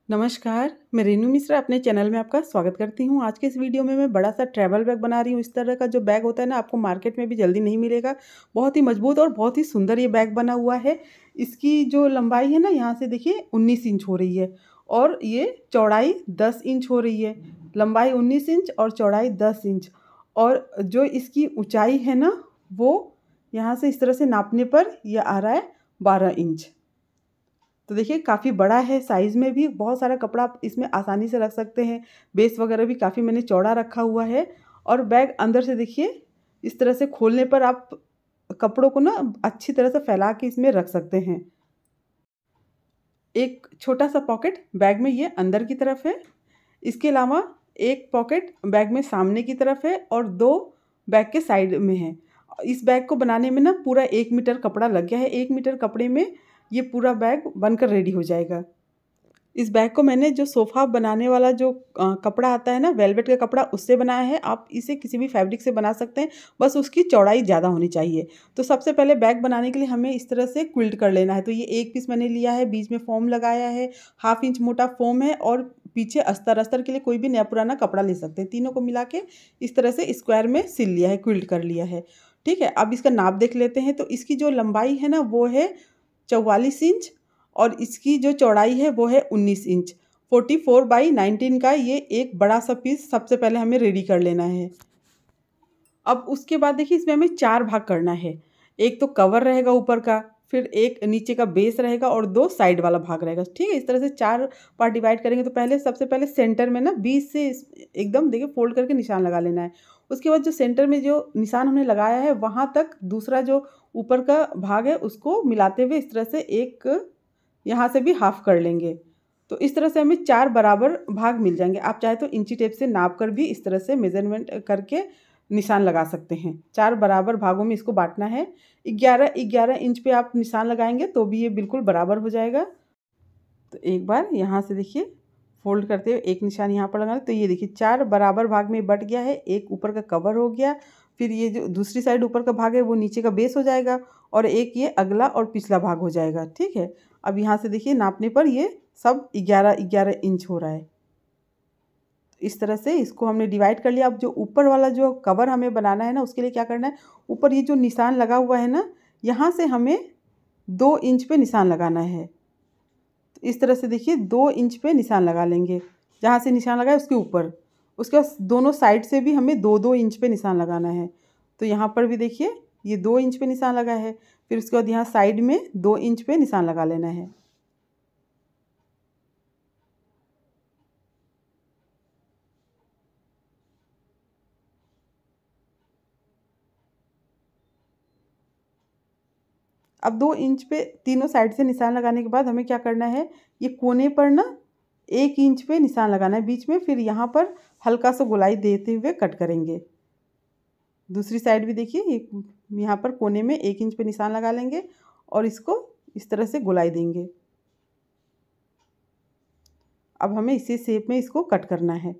नमस्कार, मैं रेनू मिश्रा अपने चैनल में आपका स्वागत करती हूँ। आज के इस वीडियो में मैं बड़ा सा ट्रैवल बैग बना रही हूँ। इस तरह का जो बैग होता है ना, आपको मार्केट में भी जल्दी नहीं मिलेगा। बहुत ही मजबूत और बहुत ही सुंदर ये बैग बना हुआ है। इसकी जो लंबाई है ना, यहाँ से देखिए 19 इंच हो रही है और ये चौड़ाई 10 इंच हो रही है। लंबाई 19 इंच और चौड़ाई 10 इंच। और जो इसकी ऊंचाई है ना, वो यहाँ से इस तरह से नापने पर यह आ रहा है 12 इंच। तो देखिए काफ़ी बड़ा है, साइज़ में भी बहुत सारा कपड़ा आप इसमें आसानी से रख सकते हैं। बेस वगैरह भी काफ़ी मैंने चौड़ा रखा हुआ है। और बैग अंदर से देखिए इस तरह से खोलने पर आप कपड़ों को ना अच्छी तरह से फैला के इसमें रख सकते हैं। एक छोटा सा पॉकेट बैग में ये अंदर की तरफ है। इसके अलावा एक पॉकेट बैग में सामने की तरफ है और 2 बैग के साइड में है। इस बैग को बनाने में ना पूरा 1 मीटर कपड़ा लग गया है। 1 मीटर कपड़े में ये पूरा बैग बनकर रेडी हो जाएगा। इस बैग को मैंने जो सोफ़ा बनाने वाला जो कपड़ा आता है ना, वेलवेट का कपड़ा, उससे बनाया है। आप इसे किसी भी फैब्रिक से बना सकते हैं, बस उसकी चौड़ाई ज़्यादा होनी चाहिए। तो सबसे पहले बैग बनाने के लिए हमें इस तरह से क्विल्ट कर लेना है। तो ये एक पीस मैंने लिया है, बीच में फ़ोम लगाया है, 1/2 इंच मोटा फ़ोम है और पीछे अस्तर के लिए कोई भी नया पुराना कपड़ा ले सकते हैं। तीनों को मिला के इस तरह से स्क्वायर में सिल लिया है, क्विल्ट कर लिया है। ठीक है, अब इसका नाप देख लेते हैं। तो इसकी जो लंबाई है ना, वो है 44 इंच और इसकी जो चौड़ाई है वो है 19 इंच। 44/19 का ये एक बड़ा सा पीस सबसे पहले हमें रेडी कर लेना है। अब उसके बाद देखिए इसमें हमें 4 भाग करना है। एक तो कवर रहेगा ऊपर का, फिर एक नीचे का बेस रहेगा और 2 साइड वाला भाग रहेगा। ठीक है, इस तरह से 4 पार्ट डिवाइड करेंगे। तो सबसे पहले सेंटर में ना बीच से एकदम देखिए फोल्ड करके निशान लगा लेना है। उसके बाद जो सेंटर में जो निशान हमने लगाया है, वहाँ तक दूसरा जो ऊपर का भाग है उसको मिलाते हुए इस तरह से एक यहाँ से भी हाफ कर लेंगे। तो इस तरह से हमें 4 बराबर भाग मिल जाएंगे। आप चाहे तो इंची टेप से नाप कर भी इस तरह से मेजरमेंट करके निशान लगा सकते हैं। 4 बराबर भागों में इसको बांटना है। 11 इंच पे आप निशान लगाएंगे तो भी ये बिल्कुल बराबर हो जाएगा। तो एक बार यहाँ से देखिए फोल्ड करते हुए एक निशान यहाँ पर लगाना। तो ये देखिए 4 बराबर भाग में बट गया है। एक ऊपर का कवर हो गया, फिर ये जो दूसरी साइड ऊपर का भाग है वो नीचे का बेस हो जाएगा और एक ये अगला और पिछला भाग हो जाएगा। ठीक है, अब यहाँ से देखिए नापने पर ये सब 11 इंच हो रहा है। इस तरह से इसको हमने डिवाइड कर लिया। अब जो ऊपर वाला जो कवर हमें बनाना है ना, उसके लिए क्या करना है, ऊपर ये जो निशान लगा हुआ है ना, यहाँ से हमें 2 इंच पे निशान लगाना है। तो इस तरह से देखिए 2 इंच पे निशान लगा लेंगे, जहाँ से निशान लगा है उसके ऊपर। उसके बाद दोनों साइड से भी हमें 2-2 इंच पे निशान लगाना है। तो यहाँ पर भी देखिए ये 2 इंच पे निशान लगा है। फिर उसके बाद यहाँ साइड में 2 इंच पे निशान लगा लेना है। अब 2 इंच पे तीनों साइड से निशान लगाने के बाद हमें क्या करना है, ये कोने पर ना 1 इंच पे निशान लगाना है बीच में। फिर यहाँ पर हल्का सा गोलाई देते हुए कट करेंगे। दूसरी साइड भी देखिए यहाँ पर कोने में 1 इंच पे निशान लगा लेंगे और इसको इस तरह से गोलाई देंगे। अब हमें इसी शेप में इसको कट करना है।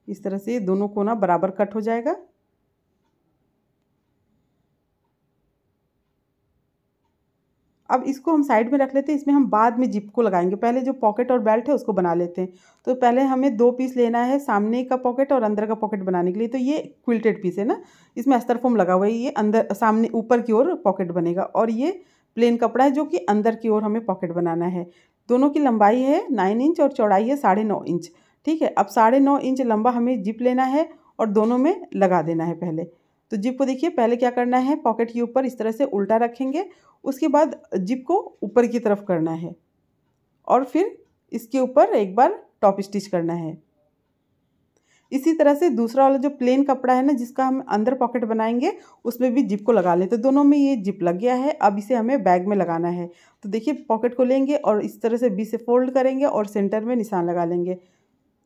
इस तरह से दोनों कोना बराबर कट हो जाएगा। अब इसको हम साइड में रख लेते हैं। इसमें हम बाद में जिप को लगाएंगे। पहले जो पॉकेट और बेल्ट है उसको बना लेते हैं। तो पहले हमें 2 पीस लेना है, सामने का पॉकेट और अंदर का पॉकेट बनाने के लिए। तो ये क्विल्टेड पीस है ना, इसमें अस्तर फोम लगा हुआ है। ये अंदर सामने ऊपर की ओर पॉकेट बनेगा और ये प्लेन कपड़ा है जो कि अंदर की ओर हमें पॉकेट बनाना है। दोनों की लंबाई है 9 इंच और चौड़ाई है 9.5 इंच। ठीक है, अब 9.5 इंच लंबा हमें जिप लेना है और दोनों में लगा देना है पहले। तो जिप को देखिए पहले क्या करना है, पॉकेट के ऊपर इस तरह से उल्टा रखेंगे। उसके बाद जिप को ऊपर की तरफ करना है और फिर इसके ऊपर एक बार टॉप स्टिच करना है। इसी तरह से दूसरा वाला जो प्लेन कपड़ा है ना, जिसका हम अंदर पॉकेट बनाएंगे, उसमें भी जिप को लगा लें। तो दोनों में ये जिप लग गया है। अब इसे हमें बैग में लगाना है। तो देखिए पॉकेट को लेंगे और इस तरह से बीच से फोल्ड करेंगे और सेंटर में निशान लगा लेंगे।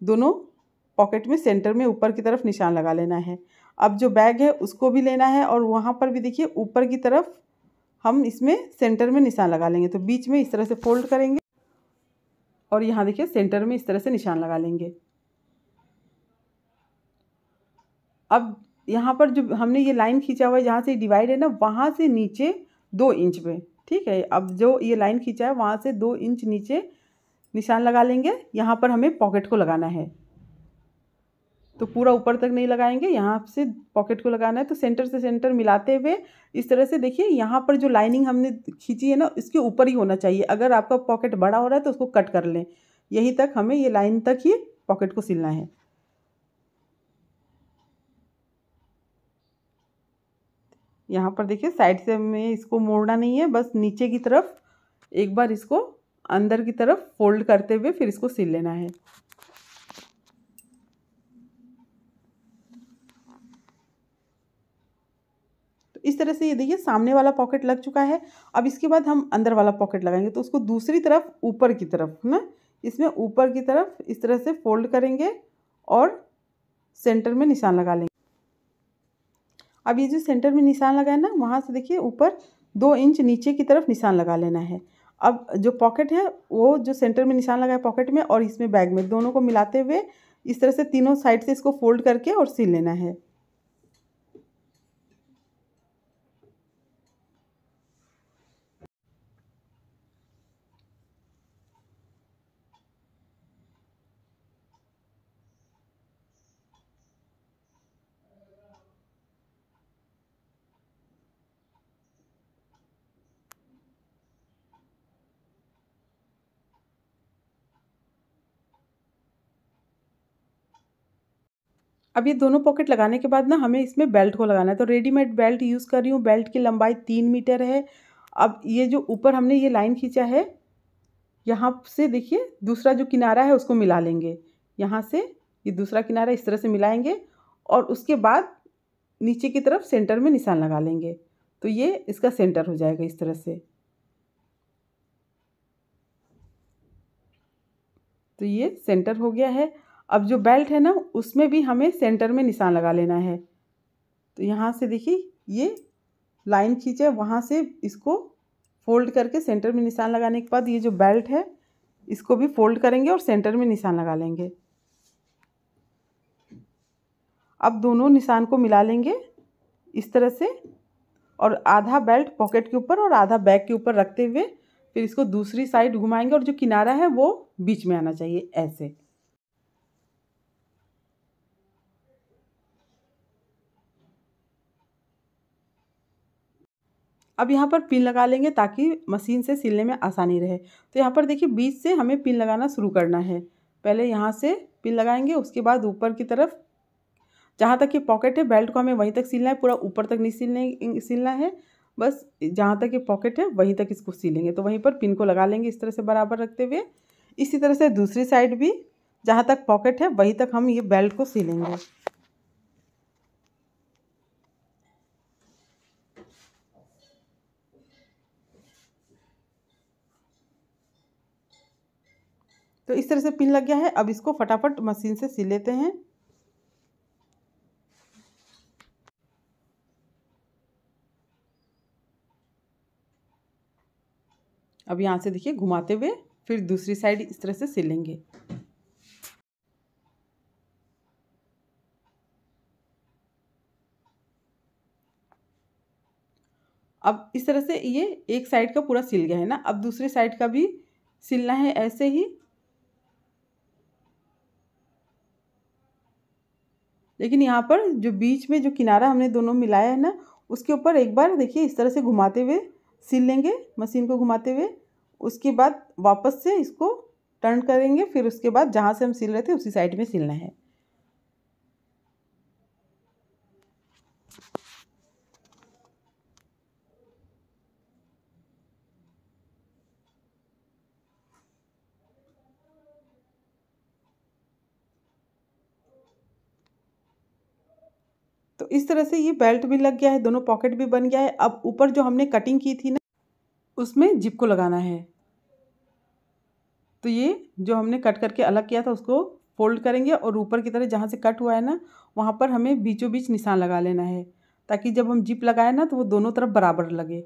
दोनों पॉकेट में सेंटर में ऊपर की तरफ निशान लगा लेना है। अब जो बैग है उसको भी लेना है और वहाँ पर भी देखिए ऊपर की तरफ हम इसमें सेंटर में निशान लगा लेंगे। तो बीच में इस तरह से फोल्ड करेंगे और यहाँ देखिए सेंटर में इस तरह से निशान लगा लेंगे। अब यहाँ पर जो हमने ये लाइन खींचा हुआ है, जहाँ से डिवाइड है ना, वहाँ से नीचे 2 इंच पे, ठीक है। अब जो ये लाइन खींचा है वहाँ से 2 इंच नीचे निशान लगा लेंगे। यहाँ पर हमें पॉकेट को लगाना है, तो पूरा ऊपर तक नहीं लगाएंगे, यहाँ से पॉकेट को लगाना है। तो सेंटर से सेंटर मिलाते हुए इस तरह से देखिए, यहाँ पर जो लाइनिंग हमने खींची है ना, इसके ऊपर ही होना चाहिए। अगर आपका पॉकेट बड़ा हो रहा है तो उसको कट कर लें। यहीं तक हमें ये लाइन तक ही पॉकेट को सिलना है। यहाँ पर देखिए साइड से हमें इसको मोड़ना नहीं है, बस नीचे की तरफ एक बार इसको अंदर की तरफ फोल्ड करते हुए फिर इसको सिल लेना है। तो इस तरह से ये देखिए सामने वाला पॉकेट लग चुका है। अब इसके बाद हम अंदर वाला पॉकेट लगाएंगे, तो उसको दूसरी तरफ ऊपर की तरफ ना, इसमें ऊपर की तरफ इस तरह से फोल्ड करेंगे और सेंटर में निशान लगा लेंगे। अब ये जो सेंटर में निशान लगा है ना, वहाँ से देखिए ऊपर 2 इंच नीचे की तरफ निशान लगा लेना है। अब जो पॉकेट है वो जो सेंटर में निशान लगा है पॉकेट में और इसमें बैग में, दोनों को मिलाते हुए इस तरह से तीनों साइड से इसको फोल्ड करके और सिल लेना है। अब ये दोनों पॉकेट लगाने के बाद ना हमें इसमें बेल्ट को लगाना है। तो रेडीमेड बेल्ट यूज़ कर रही हूँ। बेल्ट की लंबाई 3 मीटर है। अब ये जो ऊपर हमने ये लाइन खींचा है, यहाँ से देखिए दूसरा जो किनारा है उसको मिला लेंगे। यहाँ से ये दूसरा किनारा इस तरह से मिलाएंगे और उसके बाद नीचे की तरफ सेंटर में निशान लगा लेंगे। तो ये इसका सेंटर हो जाएगा इस तरह से। तो ये सेंटर हो गया है। अब जो बेल्ट है ना, उसमें भी हमें सेंटर में निशान लगा लेना है। तो यहाँ से देखिए ये लाइन खींचे, वहाँ से इसको फोल्ड करके सेंटर में निशान लगाने के बाद ये जो बेल्ट है इसको भी फोल्ड करेंगे और सेंटर में निशान लगा लेंगे। अब दोनों निशान को मिला लेंगे इस तरह से और आधा बेल्ट पॉकेट के ऊपर और आधा बैग के ऊपर रखते हुए फिर इसको दूसरी साइड घुमाएंगे और जो किनारा है वो बीच में आना चाहिए ऐसे। अब यहाँ पर पिन लगा लेंगे ताकि मशीन से सिलने में आसानी रहे। तो यहाँ पर देखिए बीच से हमें पिन लगाना शुरू करना है। पहले यहाँ से पिन लगाएंगे, उसके बाद ऊपर की तरफ जहाँ तक ये पॉकेट है बेल्ट को हमें वहीं तक सिलना है, पूरा ऊपर तक नहीं सिलना है, बस जहाँ तक ये पॉकेट है वहीं तक इसको सिलेंगे। तो वहीं पर पिन को लगा लेंगे इस तरह से बराबर रखते हुए। इसी तरह से दूसरी साइड भी जहाँ तक पॉकेट है वहीं तक हम ये बेल्ट को सिलेंगे। तो इस तरह से पिन लग गया है। अब इसको फटाफट मशीन से सिल लेते हैं। अब यहाँ से देखिए घुमाते हुए फिर दूसरी साइड इस तरह से सिलेंगे। अब इस तरह से ये एक साइड का पूरा सिल गया है ना। अब दूसरी साइड का भी सिलना है ऐसे ही। लेकिन यहाँ पर जो बीच में जो किनारा हमने दोनों मिलाया है ना, उसके ऊपर एक बार देखिए इस तरह से घुमाते हुए सिल लेंगे, मशीन को घुमाते हुए। उसके बाद वापस से इसको टर्न करेंगे, फिर उसके बाद जहाँ से हम सिल रहे थे उसी साइड में सिलना है। तो इस तरह से ये बेल्ट भी लग गया है, दोनों पॉकेट भी बन गया है। अब ऊपर जो हमने कटिंग की थी ना, उसमें जिप को लगाना है। तो ये जो हमने कट करके अलग किया था उसको फोल्ड करेंगे और ऊपर की तरफ जहाँ से कट हुआ है ना, वहाँ पर हमें बीचों बीच निशान लगा लेना है ताकि जब हम जिप लगाए ना तो वो दोनों तरफ बराबर लगे।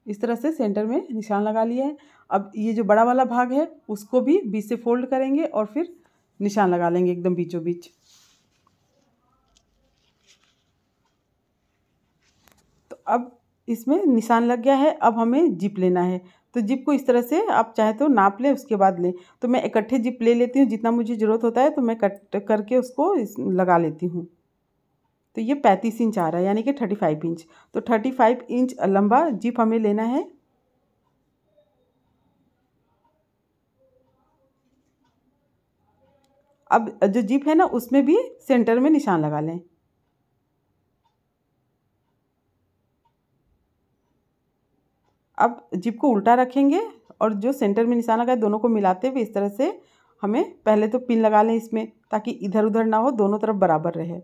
इस तरह से सेंटर में निशान लगा लिया है। अब ये जो बड़ा वाला भाग है उसको भी बीच से फोल्ड करेंगे और फिर निशान लगा लेंगे एकदम बीचों बीच। तो अब इसमें निशान लग गया है। अब हमें जिप लेना है, तो जिप को इस तरह से आप चाहे तो नाप लें, उसके बाद लें। तो मैं इकट्ठे जिप ले लेती हूँ, जितना मुझे ज़रूरत होता है तो मैं कट करके उसको लगा लेती हूँ। तो ये 35 इंच आ रहा है, यानी कि 35 इंच। तो 35 इंच लंबा जिप हमें लेना है। अब जो जिप है ना उसमें भी सेंटर में निशान लगा लें। अब जिप को उल्टा रखेंगे और जो सेंटर में निशान लगा है दोनों को मिलाते हुए इस तरह से हमें पहले तो पिन लगा लें इसमें, ताकि इधर उधर ना हो, दोनों तरफ बराबर रहे।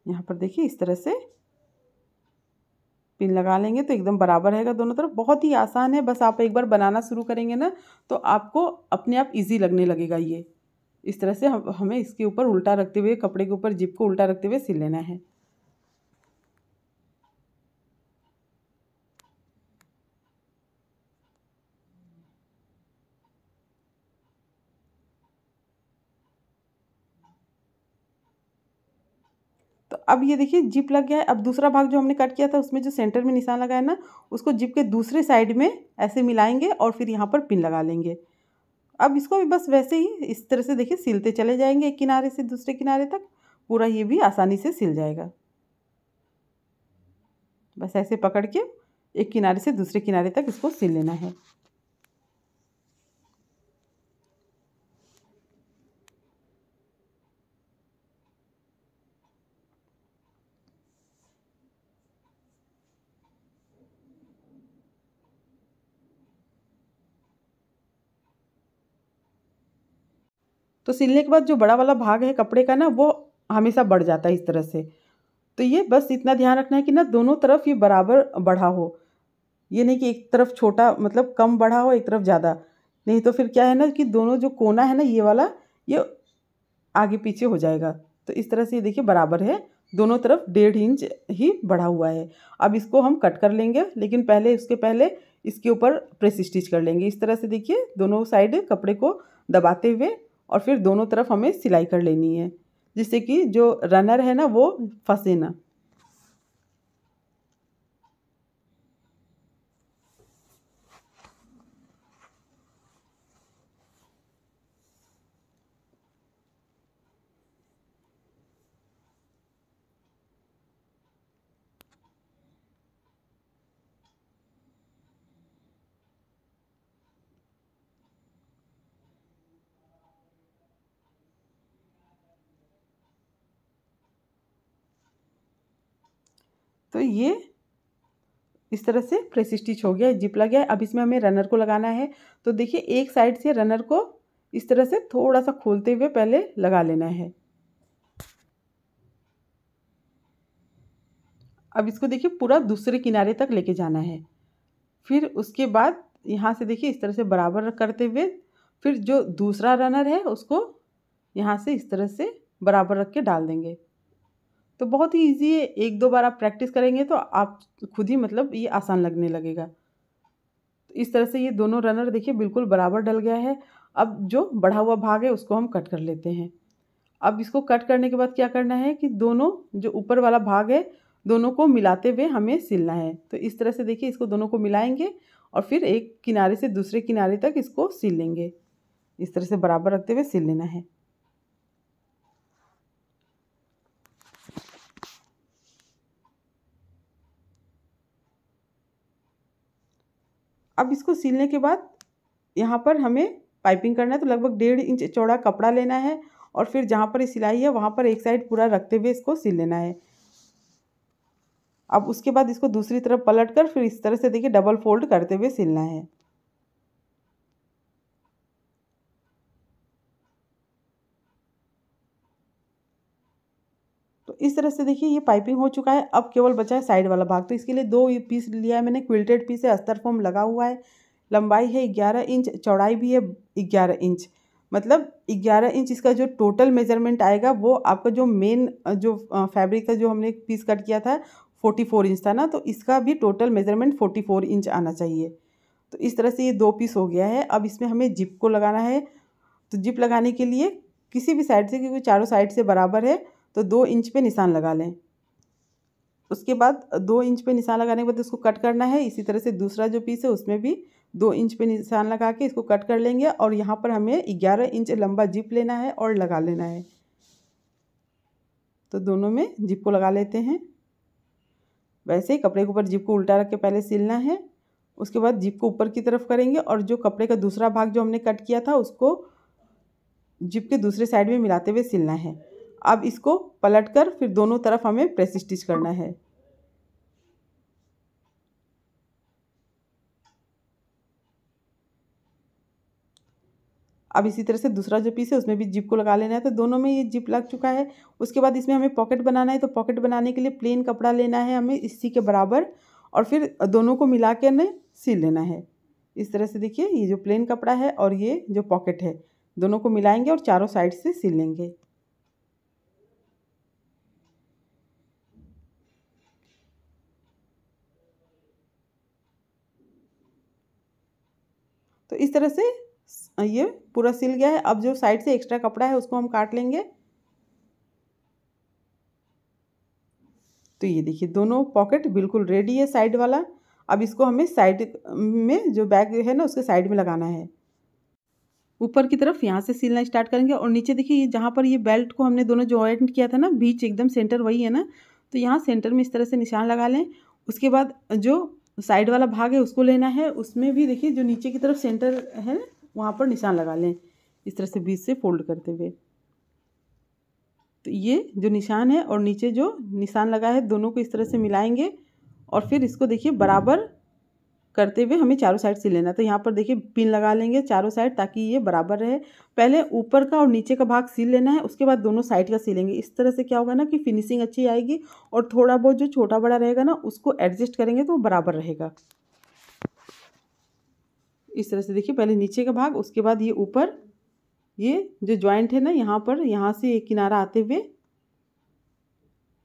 यहाँ पर देखिए इस तरह से पिन लगा लेंगे तो एकदम बराबर रहेगा दोनों तरफ। बहुत ही आसान है, बस आप एक बार बनाना शुरू करेंगे ना तो आपको अपने आप इजी लगने लगेगा ये। इस तरह से हमें इसके ऊपर उल्टा रखते हुए, कपड़े के ऊपर जिप को उल्टा रखते हुए सिल लेना है। तो अब ये देखिए जिप लग गया है। अब दूसरा भाग जो हमने कट किया था उसमें जो सेंटर में निशान लगा है ना, उसको जिप के दूसरे साइड में ऐसे मिलाएंगे और फिर यहाँ पर पिन लगा लेंगे। अब इसको भी बस वैसे ही इस तरह से देखिए सिलते चले जाएंगे, एक किनारे से दूसरे किनारे तक पूरा ये भी आसानी से सिल जाएगा। बस ऐसे पकड़ के एक किनारे से दूसरे किनारे तक इसको सिल लेना है। तो सिलने के बाद जो बड़ा वाला भाग है कपड़े का ना, वो हमेशा बढ़ जाता है इस तरह से। तो ये बस इतना ध्यान रखना है कि ना दोनों तरफ ये बराबर बढ़ा हो। ये नहीं कि एक तरफ छोटा मतलब कम बढ़ा हो, एक तरफ ज़्यादा। नहीं तो फिर क्या है ना कि दोनों जो कोना है ना ये वाला, ये आगे पीछे हो जाएगा। तो इस तरह से ये देखिए बराबर है, दोनों तरफ 1.5 इंच ही बढ़ा हुआ है। अब इसको हम कट कर लेंगे, लेकिन उसके पहले इसके ऊपर प्रेस स्टिच कर लेंगे। इस तरह से देखिए दोनों साइड कपड़े को दबाते हुए और फिर दोनों तरफ हमें सिलाई कर लेनी है, जिससे कि जो रनर है ना वो फंसे ना। तो ये इस तरह से प्रेस स्टिच हो गया है, जिप लग गया है। अब इसमें हमें रनर को लगाना है। तो देखिए एक साइड से रनर को इस तरह से थोड़ा सा खोलते हुए पहले लगा लेना है। अब इसको देखिए पूरा दूसरे किनारे तक लेके जाना है। फिर उसके बाद यहाँ से देखिए इस तरह से बराबर करते हुए फिर जो दूसरा रनर है उसको यहाँ से इस तरह से बराबर रख के डाल देंगे। तो बहुत ही ईजी है, एक दो बार आप प्रैक्टिस करेंगे तो आप खुद ही मतलब ये आसान लगने लगेगा। तो इस तरह से ये दोनों रनर देखिए बिल्कुल बराबर डल गया है। अब जो बढ़ा हुआ भाग है उसको हम कट कर लेते हैं। अब इसको कट करने के बाद क्या करना है कि दोनों जो ऊपर वाला भाग है दोनों को मिलाते हुए हमें सिलना है। तो इस तरह से देखिए इसको दोनों को मिलाएंगे और फिर एक किनारे से दूसरे किनारे तक इसको सिल लेंगे। इस तरह से बराबर रखते हुए सिल लेना है। अब इसको सिलने के बाद यहाँ पर हमें पाइपिंग करना है। तो लगभग 1.5 इंच चौड़ा कपड़ा लेना है और फिर जहाँ पर ये सिलाई है वहाँ पर एक साइड पूरा रखते हुए इसको सिल लेना है। अब उसके बाद इसको दूसरी तरफ पलट कर फिर इस तरह से देखिए डबल फोल्ड करते हुए सिलना है। तो इस तरह से देखिए ये पाइपिंग हो चुका है। अब केवल बचा है साइड वाला भाग। तो इसके लिए 2 पीस लिया है मैंने, क्विल्टेड पीस है, अस्तर फॉर्म लगा हुआ है। लंबाई है 11 इंच, चौड़ाई भी है 11 इंच। मतलब 11 इंच इसका जो टोटल मेजरमेंट आएगा वो आपका जो मेन जो फैब्रिक का जो हमने पीस कट किया था 44 इंच था ना, तो इसका भी टोटल मेज़रमेंट 44 इंच आना चाहिए। तो इस तरह से ये 2 पीस हो गया है। अब इसमें हमें जिप को लगाना है। तो जिप लगाने के लिए किसी भी साइड से, क्योंकि चारों साइड से बराबर है, तो 2 इंच पे निशान लगा लें। उसके बाद 2 इंच पे निशान लगाने के बाद इसको कट करना है। इसी तरह से दूसरा जो पीस है उसमें भी 2 इंच पे निशान लगा के इसको कट कर लेंगे और यहाँ पर हमें 11 इंच लंबा जिप लेना है और लगा लेना है। तो दोनों में जिप को लगा लेते हैं। वैसे ही कपड़े के ऊपर जिप को उल्टा रख के पहले सिलना है। उसके बाद जिप को ऊपर की तरफ करेंगे और जो कपड़े का दूसरा भाग जो हमने कट किया था उसको जिप के दूसरे साइड में मिलाते हुए सिलना है। अब इसको पलटकर फिर दोनों तरफ हमें प्रेस स्टिच करना है। अब इसी तरह से दूसरा जो पीस है उसमें भी जिप को लगा लेना है। तो दोनों में ये जिप लग चुका है। उसके बाद इसमें हमें पॉकेट बनाना है। तो पॉकेट बनाने के लिए प्लेन कपड़ा लेना है हमें इसी के बराबर और फिर दोनों को मिला के हमें सिल लेना है। इस तरह से देखिए, ये जो प्लेन कपड़ा है और ये जो पॉकेट है, दोनों को मिलाएंगे और चारों साइड से सिल लेंगे। तो इस तरह से ये पूरा सिल गया है। अब जो साइड से एक्स्ट्रा कपड़ा है उसको हम काट लेंगे। तो ये देखिए दोनों पॉकेट बिल्कुल रेडी है साइड वाला। अब इसको हमें साइड में जो बैग है ना उसके साइड में लगाना है। ऊपर की तरफ यहाँ से सिलना स्टार्ट करेंगे और नीचे देखिए ये जहाँ पर ये बेल्ट को हमने दोनों जॉइंट किया था ना, बीच एकदम सेंटर वही है ना, तो यहाँ सेंटर में इस तरह से निशान लगा लें। उसके बाद जो साइड वाला भाग है उसको लेना है। उसमें भी देखिए जो नीचे की तरफ सेंटर है ना वहाँ पर निशान लगा लें इस तरह से बीच से फोल्ड करते हुए। तो ये जो निशान है और नीचे जो निशान लगा है दोनों को इस तरह से मिलाएंगे और फिर इसको देखिए बराबर करते हुए हमें चारों साइड सिल लेना। तो यहाँ पर देखिए पिन लगा लेंगे चारों साइड ताकि ये बराबर रहे। पहले ऊपर का और नीचे का भाग सिल लेना है, उसके बाद दोनों साइड का सिलेंगे। इस तरह से क्या होगा ना कि फिनिशिंग अच्छी आएगी और थोड़ा बहुत जो छोटा बड़ा रहेगा ना उसको एडजस्ट करेंगे तो वो बराबर रहेगा। इस तरह से देखिए पहले नीचे का भाग, उसके बाद ये ऊपर ये जो जॉइंट है ना यहाँ पर, यहाँ से एक किनारा आते हुए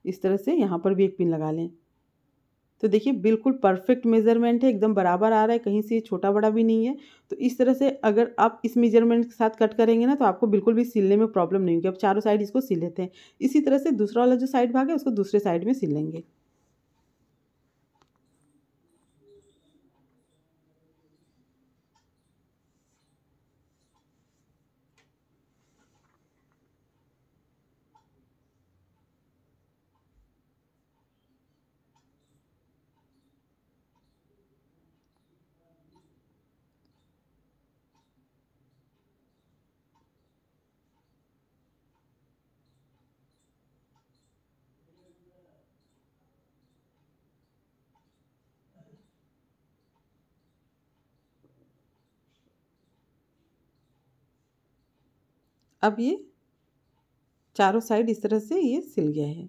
इस तरह से यहाँ पर भी एक पिन लगा लें। तो देखिए बिल्कुल परफेक्ट मेज़रमेंट है, एकदम बराबर आ रहा है, कहीं से छोटा बड़ा भी नहीं है। तो इस तरह से अगर आप इस मेज़रमेंट के साथ कट करेंगे ना तो आपको बिल्कुल भी सिलने में प्रॉब्लम नहीं होगी। अब चारों साइड इसको सिल लेते हैं। इसी तरह से दूसरा वाला जो साइड भाग है उसको दूसरे साइड में सिल लेंगे। अब ये चारों साइड इस तरह से ये सिल गया है।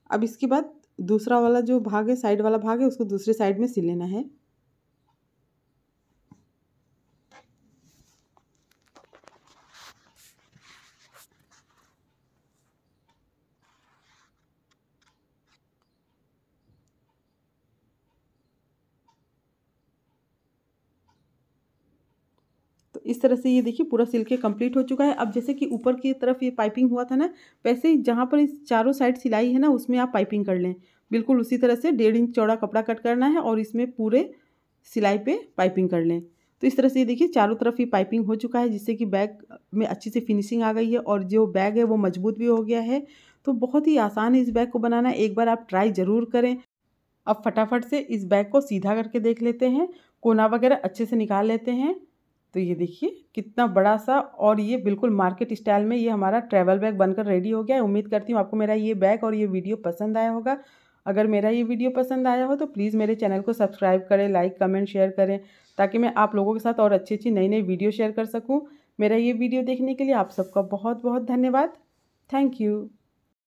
अब इसके बाद दूसरा वाला जो भाग है, साइड वाला भाग है, उसको दूसरे साइड में सिल लेना है। तो इस तरह से ये देखिए पूरा सिल के कंप्लीट हो चुका है। अब जैसे कि ऊपर की तरफ ये पाइपिंग हुआ था ना, वैसे ही जहाँ पर इस चारों साइड सिलाई है ना उसमें आप पाइपिंग कर लें। बिल्कुल उसी तरह से 1.5 इंच चौड़ा कपड़ा कट करना है और इसमें पूरे सिलाई पे पाइपिंग कर लें। तो इस तरह से ये देखिए चारों तरफ ये पाइपिंग हो चुका है जिससे कि बैग में अच्छी से फिनिशिंग आ गई है और जो बैग है वो मजबूत भी हो गया है। तो बहुत ही आसान है इस बैग को बनाना, एक बार आप ट्राई ज़रूर करें। अब फटाफट से इस बैग को सीधा करके देख लेते हैं, कोना वगैरह अच्छे से निकाल लेते हैं। तो ये देखिए कितना बड़ा सा और ये बिल्कुल मार्केट स्टाइल में ये हमारा ट्रैवल बैग बनकर रेडी हो गया है। उम्मीद करती हूँ आपको मेरा ये बैग और ये वीडियो पसंद आया होगा। अगर मेरा ये वीडियो पसंद आया हो तो प्लीज़ मेरे चैनल को सब्सक्राइब करें, लाइक कमेंट शेयर करें ताकि मैं आप लोगों के साथ और अच्छी अच्छी नई नई वीडियो शेयर कर सकूँ। मेरा ये वीडियो देखने के लिए आप सबका बहुत बहुत धन्यवाद। Thank you.